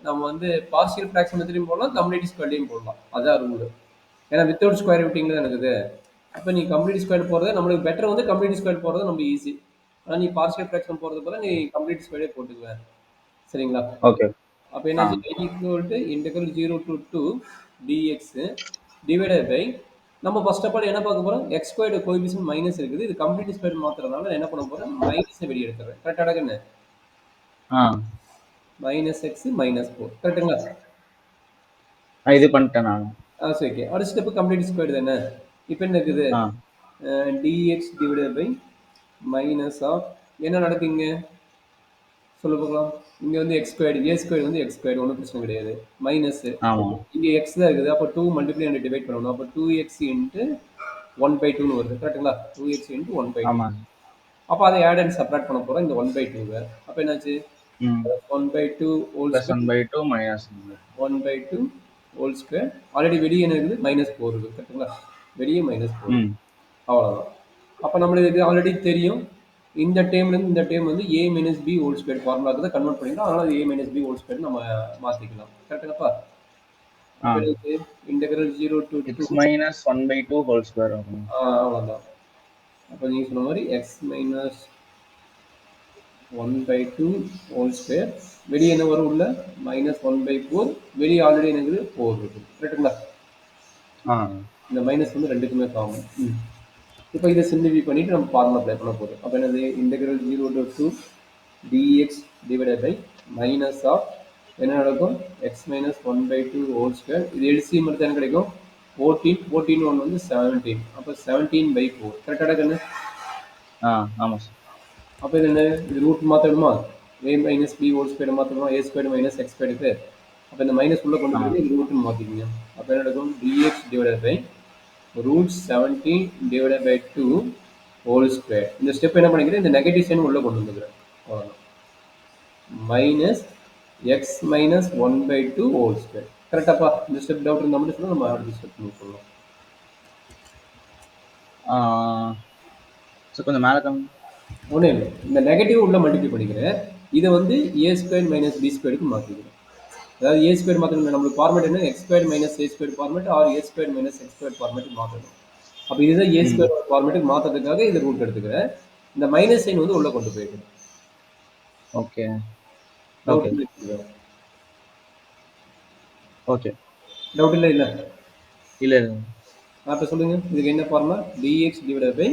நம்ம வந்து partial fraction மெத்தட்லையும் போடலாம், கம்ப்ளீட் ஸ்கொயர்லையும் போடலாம். அதான் ரூல். ஏன்னா வித்தவுட் ஸ்கொயர் ரூட்டிங் தான் இருக்குது. அப்போ நீ கம்ப்ளீட் ஸ்கொயர் போடுறது நம்மளுக்கு பெட்டர் வந்து கம்ப்ளீட் ஸ்கொயர் போடுறது நம்ம ஈஸி. ஆனால் நீ பார்ஷியல் ஃப்ராக்ஷன் போடுறது போல நீ கம்ப்ளீட் ஸ்கொயரே போட்டுக்குவேன். சரிங்களா? ஓகே. அப்போ என்னாச்சு equal to integral 0 to 2 dx divided by நம்ம ஃபர்ஸ்ட் ஆஃப் ஆல் என்ன பார்க்க போறோம்? எக்ஸ் ஸ்கொயர்டு கோஎஃபிஷியன்ட் மைனஸ் இருக்குது. இது கம்ப்ளீட் ஸ்கொயர் மாத்துறதுனால என்ன பண்ண போறேன்? மைனஸை வெளியே எடுத்துறேன். கரெக்டாக என்ன? மைனஸ் எக்ஸ் மைனஸ் 4 கரெக்டுங்களா? இது பண்ணிட்டேன் நான். சரி ஓகே. அடுத்த ஸ்டெப்பு கம்ப்ளீட் ஸ்கொயர் தானே? இப்போ என்ன இருக்குது? dx divided by minus of என்ன நடக்குங்க சொல்ல பார்க்கலாம். இங்கே வந்து எக்ஸ் ஸ்கொயர் ஏ ஸ்கொயர் வந்து எக்ஸ் ஸ்கொயர் ஒன்றும் பிரச்சனை கிடையாது. மைனஸ் இங்கே எக்ஸ் தான் இருக்குது. அப்போ 2 மல்டிப்ளை அண்ட் டிவைட் பண்ணணும். அப்போ 2x இன்ட்டு 1/2ன்னு வருது. கரெக்டுங்களா? 2x into 1/2. அப்போ அதை ஆட் அண்ட் சப்ராக்ட் பண்ண போகிறோம் இந்த 1/2. அப்போ என்னாச்சு? 1/2 whole square 1/2 whole square. Already வெளியே என்ன இருக்குது? -4 இருக்குது. கரெக்டுங்களா? வெளியே -4. அவ்வளோதான். அப்போ நம்மளுக்கு இது ஆல்ரெடி தெரியும். இந்த டேர்ம்லேருந்து இந்த டேர்ம் வந்து a minus B whole square ஃபார்முலாக்கு தான் கன்வெர்ட் பண்ணிக்கலாம். அதனால் அது a minus B whole square நம்ம மாற்றிக்கலாம். கரெக்டுங்கப்பா? Integral 0 to 2 x minus 1/2 whole square ஆகும். அவ்வளோதான். அப்போ நீங்கள் சொன்ன மாதிரி x மைனஸ் 1/2 ஹோல் ஸ்கொயர். வெளியே என்ன வரும்? உள்ள -1/4. வெளியே ஆல்ரெடி எனக்கு 4 இருக்குது. கரெக்டுங்களா? இந்த மைனஸ் வந்து ரெண்டுக்குமே காமன். இப்போ இதை சிம்பிளிஃபை பண்ணிட்டு நம்ம ஃபார்முலா அப்ளை பண்ண போதும். அப்போ என்னது? Integral 0 to 2 dx divided by minus of என்ன நடக்கும்? x minus 1/2 whole square. இது எல்சிஎம் எடுத்து என்ன கிடைக்கும்? 14 1 வந்து 17. அப்போ 17/4. கரெக்டாக கண்ணு? ஆமாம் சார். அப்போ இது என்ன? இது ரூட் மாற்றணுமா? a minus B whole square மாற்றணுமா? a ஸ்கொயர் மைனஸ் எக்ஸ் ஸ்கொயருக்கு. அப்போ இந்த மைனஸ் உள்ள கொண்டு போய் இது ரூட்னு மாற்றிக்கிங்க. அப்போ என்ன நடக்கும்? dx divided by root 17 divided by 2 whole square. இந்த ஸ்டெப் என்ன பண்ணிக்கிறேன்? இந்த நெகட்டிவ் சைன் உள்ள கொண்டு வந்துக்கிறேன். Minus X minus 1/2 whole square. கரெக்டாப்பா? இந்த ஸ்டெப் டவுட் இருந்தால் மட்டும் சொல்லுங்கள், நம்ம அடுத்த ஸ்டெப் மூவ் பண்ணலாம். கொஞ்சம் மேலே கம். ஒன்றும் இல்லை, இந்த நெகட்டிவ் உள்ள மல்டிப்ளை பண்ணிக்கிறேன். இதை வந்து ஏ ஸ்கொயர் மைனஸ் பி ஸ்கொயருக்கு மாற்றிக்கிறேன். அதாவது ஏ ஸ்கொயர் மாற்றணும். நம்மளுக்கு ஃபார்மேட் என்ன? X square minus a square format R A square minus X square ஃபார்மேட்டுக்கு மாற்றணும். அப்போ இதுதான் ஏ ஸ்கொயர் ஃபார்மேட்டுக்கு மாற்றதுக்காக இந்த ரூட் எடுத்துக்கிறேன். இந்த மைனஸ் சைன் வந்து உள்ள கொண்டு போயிடுறேன். Okay okay okay. டவுட் இல்லை இல்லை இல்லை. அப்போ சொல்லுங்க, இதுக்கு என்ன ஃபார்முலா? dx டிவைடட் பை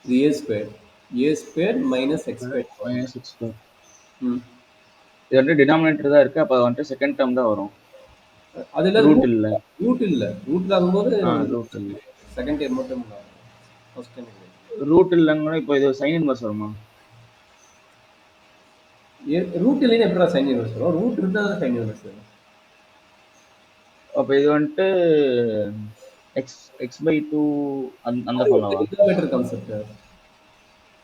இது ஏ ஸ்கொயர் மைனஸ் எக்ஸ் ஸ்கொயர். இது வந்து டினாமினேட்டர் தான் இருக்கு. அப்போ வந்துட்டு செகண்ட் டேர்ம் தான் வரும். அதுல ரூட் இல்ல. ரூட் ஆகும்போது ரூட் இல்ல. செகண்ட் டேர்ம் மட்டும் இல்ல. ஃபர்ஸ்ட் டேர்ம் ரூட் இல்லன்னா இப்போ இது sin இன்வெர்ஸ் வருமா? ரூட் இல்லைன்னா எப்படிடா sin இன்வெர்ஸ் வரும்? ரூட் இருந்தா தான் sin இன்வெர்ஸ் வரும். அப்போ இது வந்துட்டு x/2 அந்த ஃபார்முலாவா? Denominator concept.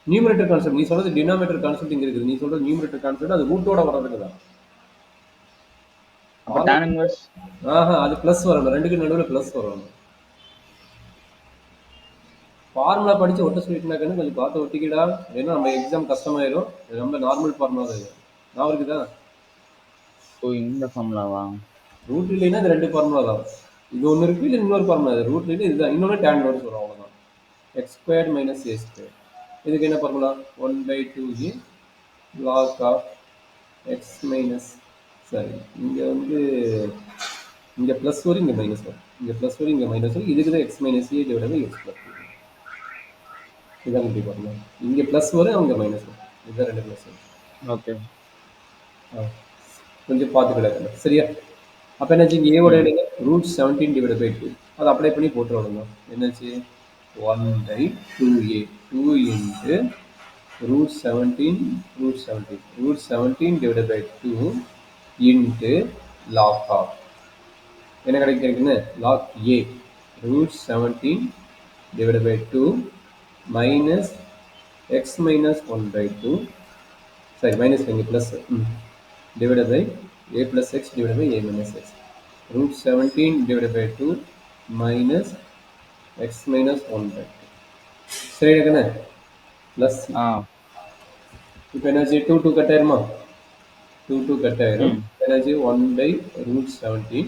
Numerator concept. நீ சொல்றது டினாமினேட்டர் கான்செப்ட் இங்க இருக்குது. நீ சொல்றது நியூமரேட்டர் கான்செப்ட் அது ரூட்டோட வரதுக்கு தான். அப்ப tan இன்வெர்ஸ் அது பிளஸ் வரணும். ரெண்டுக்கு நடுவுல பிளஸ் வரணும். ஃபார்முலா படிச்சு ஒட்ட சொல்லிட்டுனாக்கன்னு கொஞ்சம் பார்த்து ஒட்டிக்கிடா. ஏன்னா நம்ம எக்ஸாம் கஷ்டமாயிரும். ரொம்ப நார்மல் ஃபார்முலா தான் இது. நான் இருக்குதா? ஓ, இந்த ஃபார்முலாவா? ரூட் இல்லைன்னா இது ரெண்டு ஃபார்முலா தான். இது ஒன்று இருக்கு, இல்லை இன்னொரு ஃபார்முலா. இது ரூட் இல்லைன்னா இதுதான். இன்னொன்று tan இன்வெர்ஸ் வரும். அவ்வளோதான். X square minus a square. இதுக்கு என்ன formula? 1/2 log of x minus சரி இங்கே வந்து இங்கே ப்ளஸ் வரும், இங்கே மைனஸ் வரும். இங்கே ப்ளஸ் வரும், இங்கே மைனஸ் வரும். இதுக்கு தான் x minus a divide by x plus. இதான் இப்படி பண்ணலாம். இங்கே ப்ளஸ் வரும், அங்கே மைனஸ் வரும். இதுதான் ரெண்டு ப்ளஸ் வரும். ஓகே. கொஞ்சம் பார்த்து கிடக்கல. சரியா? அப்போ என்னாச்சு? இங்கே ஏவோட எடுங்க ரூட் 17 டிவைட் பை 2. அதை அப்ளை பண்ணி போட்டு விடுங்க. என்னாச்சு? 1/2a 2 into root 17 divided by 2 into log of என்ன கிடைக்குன்னு log a root 17 divided by 2 minus x minus 1/2 sorry minus plus divided by a plus x divided by a minus x root 17 divided by 2 minus x minus 1/2 சரி இருக்குன்னு plus இப்போ என்னாச்சு? 2 cut ஆயிருமா? 2 cut ஆயிரும். Energy 1/√17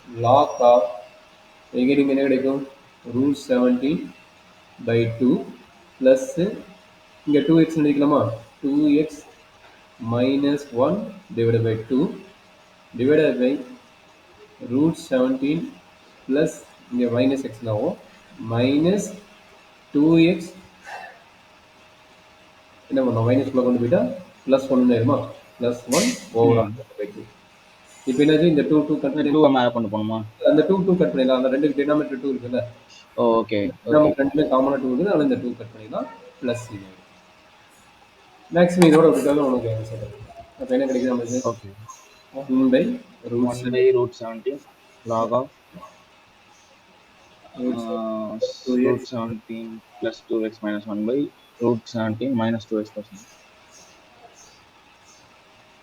log of எங்கே நீங்கள் என்ன கிடைக்கும் √17/2 ப்ளஸ் இங்கே 2x நினைக்கலாமா 2x minus 1 divided by 2 divided by √17 plus இங்கே minus x ஆகும் minus 2x என்ன பண்ணோம் மைனஸ் குள்ள கொண்டு போயிட்டா ப்ளஸ் ஒன் ஆயிருமா plus one over by two இப்போ என்னது இந்த டூ கட் பண்ணி 2 ஆட் பண்ண போணுமா அந்த டூ கட் பண்ணிடலாம் அந்த ரெண்டு டினாமினேட்டர் 2 இருக்குல்ல ஓகே நமக்கு ரெண்டுமே காமனாக 2 இருக்குது அதனால இந்த 2 கட் பண்ணிடலாம் ப்ளஸ் இது மேக்ஸிமம் இதோட விட்டாலும் உனக்கு ஆன்சர் கிடைக்கும் அப்போ என்ன கிடைக்குது நமக்கு okay 1/√17 log of √17 plus 2x minus 1 by √17 minus 2x plus 1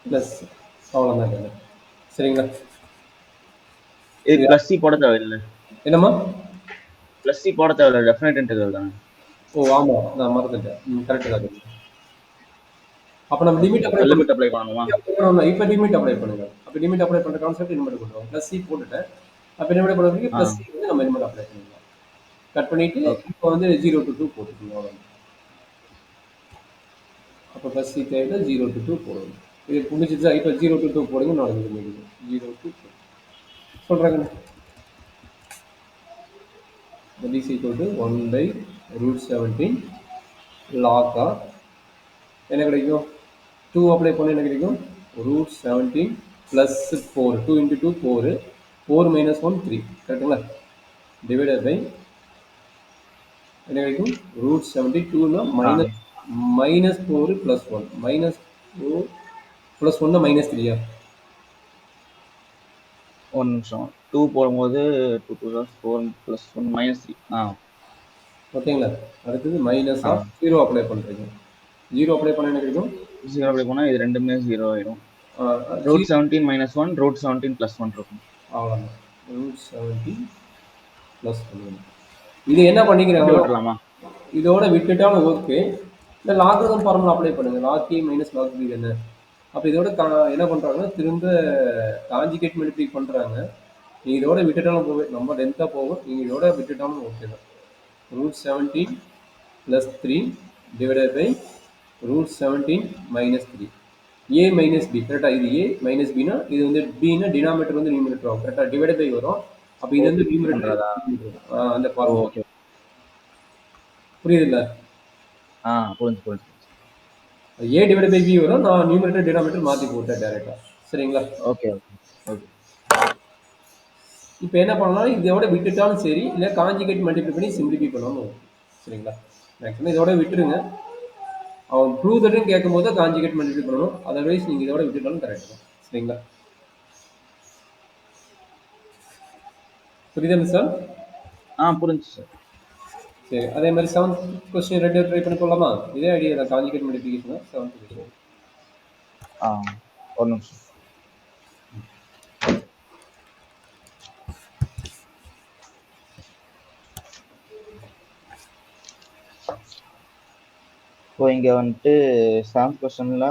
plus அவ்வளோதான் சரிங்களா இது ப்ளஸ் சி போட தேவையில்லை என்னம்மா ப்ளஸ் சி போட தேவையில்லை டெஃபினைட் இன்டெக்ரல் தானே ஓ ஆமாம் நான் மறந்துட்டேன் கரெக்டு தான் அப்போ நம்ம லிமிட் அப்ளை லிமிட் அப்ளை பண்ணணுமா இப்போ லிமிட் அப்ளை பண்ணுங்க அப்போ லிமிட் அப்ளை பண்ணுற கான்செப்ட் இனிமேல் கொண்டு ப்ளஸ் சி போட்டுட்டேன் அப்போ என்ன பண்ணுறதுக்கு ப்ளஸ் சி வந்து நம்ம இனிமேல் அப்ளை பண்ணிக்கலாம் கட் பண்ணிவிட்டு இப்போ வந்து 0 to 2 போட்டுக்கோங்க அவ்வளோ அப்போ ப்ளஸ் சி தேவை 0 to 2 போடணும் இது புரிஞ்சிச்சா இப்போ 0 to 2 போடுங்க நடக்குது 0 to 2 சொல்கிறாங்க is equal to 1/√17 log of என்ன கிடைக்கும் 2 அப்ளை பண்ண என்ன கிடைக்கும் √17 plus 4 2 into 2 4 4 minus 1 3 கரெக்டுங்களா டிவைடட் பை என்ன கிடைக்கும் √72 minus 4 plus 1 minus 4 plus 1 minus 3 ஒரு நிமிஷம் 2 போடும்போது 2 + 4 + 1 -3 ஓகேங்களா அடுத்தது மைனஸ் ஆஃப் 0 அப்ளை பண்ணுறீங்க 0 அப்ளை பண்ண என்ன கிடைக்கும் 0 அப்ளை பண்ணால் இது ரெண்டுமே 0 ஆயிடும் √17 - 1 √17 + 1 இருக்கும் அவ்வளோதான் √17 + 1 இது என்ன பண்ணிக்கிறாங்க விட்டுலாமா இதோட விட்டுட்டாலும் ஓகே இந்த லாக்ரிதம் ஃபார்முலா அப்ளை பண்ணுங்க log a - log b என்ன அப்போ இதோட என்ன பண்ணுறாங்கன்னா திரும்ப காஞ்சிகேட் மல்டிப்ளை பண்ணுறாங்க நீங்கள் இதோட விட்டுட்டாலும் போவே நம்ம லென்த்தாக போகும் நீங்கள் இதோட விட்டுட்டாலும் ஓகே தான் √17 + 3 divided by √17 - 3 a minus b கரெக்டாக இது a minus bனா இது வந்து bனா டினாமினேட்டர் வந்து நியூமரேட்டர் ஆகும் கரெக்டாக டிவைட் பை வரும் அப்போ இது வந்து நியூமரேட்டர் அந்த ஃபார்முலா ஓகே புரியுதுல்ல புரிஞ்சு a டிவைட் பை b வரும் நான் நியூமரேட்டர் டினாமினேட்டர் மாற்றி போட்டேன் டேரெக்டாக சரிங்களா ஓகே ஓகே இப்போ என்ன பண்ணலாம் இதோட விட்டுட்டாலும் சரி இல்லை காஞ்சிகேட் மல்டிப்ளை பண்ணி சிம்பிளிஃபை பண்ணணும் சரிங்களா மேக்ஸிமம் இதோட விட்டுருங்க அவன் ப்ரூவ் தட்னு கேட்கும்போது காஞ்சிகேட் மல்டிப்ளை பண்ணணும் அதர்வைஸ் நீங்கள் இதோட விட்டுட்டாலும் கரெக்ட் தான் சரிங்களா புரியுதா சார் புரிஞ்சு சார் சரி அதே மாதிரி 7th கொஸ்டின் ரெண்டு ட்ரை பண்ணி போடலாமா இதே ஐடியா தான் காஞ்சிகேட் மல்டிப்ளிகேஷன் 7th கொஸ்டின் ஒரு நிமிஷம் ஸோ இங்கே வந்துட்டு 7th கொஸ்டினில்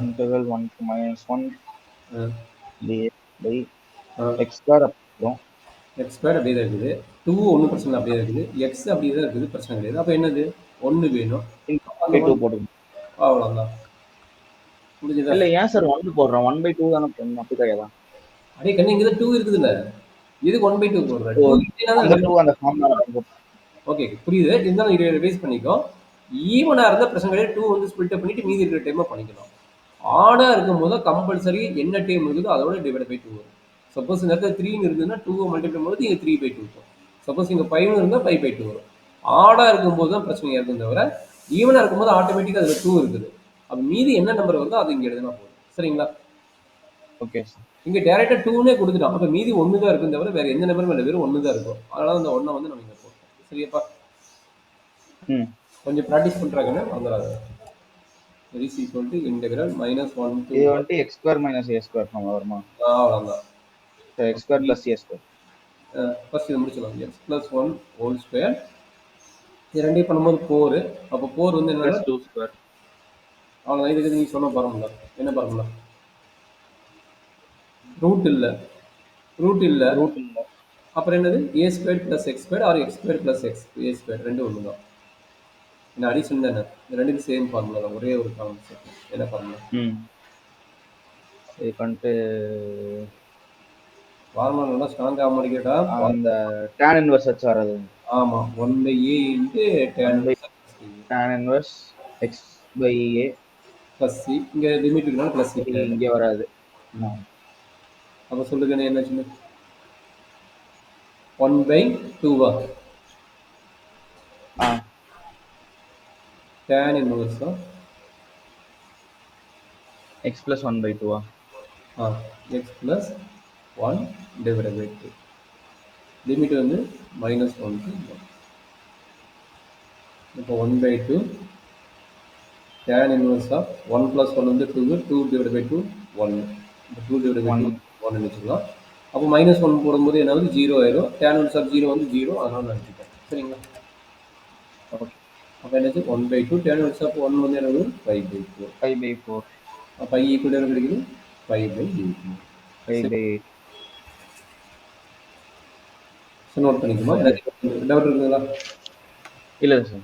integral 1 to -1 dx by x square அப்புறம் எக்ஸ் ஸ்கொயர் அப்படியே தான் இருக்குது 2 ஒன்றும் பிரச்சனை அப்படியே இருக்குது எக்ஸ் அப்படியே தான் இருக்குது பிரச்சனை கிடையாது அப்போ என்னது 1 வேணும் 2 போடுங்க அவ்வளோதான் முடிஞ்சதா இல்லை ஏன் சார் 1 போடுறோம் 1/2 தானே போடணும் அப்படி கிடையாதா அப்படியே கண்ணு இங்கே தான் 2 இருக்குதுல்ல இதுக்கு 1/2 போடுறேன் அந்த ஃபார்முலா ஓகே புரியுது இருந்தாலும் இதை ரிவைஸ் பண்ணிக்கோ ஈவனாக இருந்தால் பிரச்சனை கிடையாது 2 வந்து ஸ்பிளிட் பண்ணிட்டு மீதி இருக்கிற டைமாக பண்ணிக்கலாம் ஆடாக இருக்கும் போது கம்பல்சரி என்ன டைம் இருக்குதோ அதோட டிவைட் பை 2 வரும் சப்போஸ் இந்த இடத்துல 3 இருந்ததுன்னா 2 மல்டிப்ளை பண்ணும்போது இங்கே 3/2 இருக்கும் சப்போஸ் இங்கே 5 இருந்தால் 5/2 வரும் ஆடாக இருக்கும்போது தான் பிரச்சனையாக இருக்கும் தவிர ஈவனாக இருக்கும்போது ஆட்டோமேட்டிக்காக அதில் 2 இருக்குது அப்போ மீதி என்ன நம்பர் வருதோ அது இங்கே எழுதினா போதும் சரிங்களா ஓகே இங்கே டேரெக்டாக 2னே கொடுத்துட்டோம் அப்போ மீதி 1 தான் இருக்கும் தவிர வேறு எந்த நம்பரும் இல்லை வெறும் 1 தான் இருக்கும் அதனால அந்த 1 வந்து நம்ம இங்கே போட்டோம் சரியாப்பா கொஞ்சம் ப்ராக்டிஸ் பண்ணுறாங்கன்னு வந்துடாது is equal to integral -1 to இது வந்து x square minus a square formula வருமா அவ்வளோதான் x square plus a square first இது முடிச்சலாம் x plus 1 whole square இது ரெண்டையும் பண்ணும்போது 4 அப்போ 4 வந்து என்ன 2 square அவ்வளோதான் இதுக்கு நீ சொன்ன ஃபார்முலா என்ன ஃபார்முலா ரூட் இல்ல. ரூட் இல்ல. ரூட் இல்ல. அப்புறம் என்னது? a square plus x square or x square plus x a square ரெண்டும் ஒன்று தான். என்ன அடிஷன் தானே? இந்த ரெண்டுக்கும் சேம் ஃபார்முலா தான். ஒரே ஒரு கான்செப்ட். என்ன ஃபார்முலா? இது பண்ணிட்டு ஃபார்முலா நல்லா ஸ்ட்ராங்காக மாட்டிக்கிட்டா அந்த tan இன்வர்ஸ் வச்சு வர்றது. ஆமாம், 1/a into tan inverse x by a plus c. இங்கே லிமிட் இருக்கனால ப்ளஸ் சி இங்கே வராது. அப்போ சொல்லுங்க என்ன சின்ன 1/2 tan inverse x plus 1/2 x plus 1 divided by 2. Limit வந்து -1 to 1. இப்போ 1/2 tan இன்வர்ஸ் ஆஃப் 1 + 1 வந்து 2, 2 டிவைடட் பை 2 1. இப்போ 2 டிவைடட் பை 2 1 வச்சுக்கலாம். அப்போ -1 போடும்போது என்ன வந்து 0 ஆயிடும். tan இன்வர்ஸ் ஆஃப் 0 வந்து 0, அதனால நான் வச்சுட்டேன். சரிங்களா? அப்போ என்னது 1/2 tan இன்வர்ஸ் ஆஃப் 1 வந்து என்னது 5/4. 5/4. அப்போ i ஈக்குவல் என்ன கிடைக்குது? 5/8. 5/8. நோட் பண்ணிக்குமா? எனக்கு டவுட் இருக்குங்களா? இல்லை சார்.